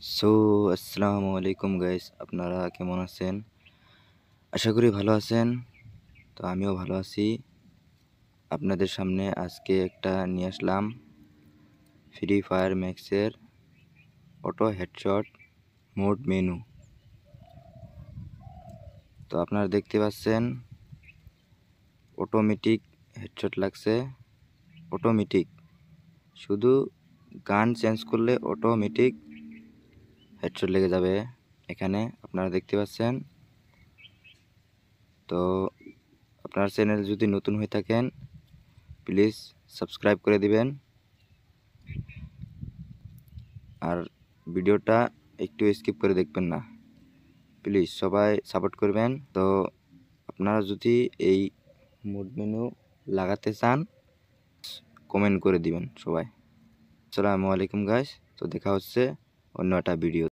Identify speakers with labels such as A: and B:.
A: So আসসালামু আলাইকুম guys, আপনারা কেমন আছেন? আশা করি ভালো আছেন। তো আমিও ভালো আছি। আপনাদের সামনে আজকে একটা নিয়ে আসলাম ফ্রি ফায়ার ম্যাক্সের অটো হেডশট মোড মেনু। তো আপনারা দেখতে পাচ্ছেন অটোমেটিক হেডশট লাগছে, অটোমেটিক। শুধু গান চেঞ্জ করলে অটোমেটিক হেডশট লেগে যাবে। এখানে আপনারা দেখতে পাচ্ছেন। তো আপনার চ্যানেল যদি নতুন হয়ে থাকেন প্লিজ সাবস্ক্রাইব করে দিবেন, আর ভিডিওটা একটু স্কিপ করে দেখবেন না। প্লিজ সবাই সাপোর্ট করবেন। তো আপনারা যদি এই মোড মেনু লাগাতে চান কমেন্ট করে দিবেন সবাই। আসসালামু আলাইকুম গাইস। তো দেখা হচ্ছে অন্য একটা ভিডিও।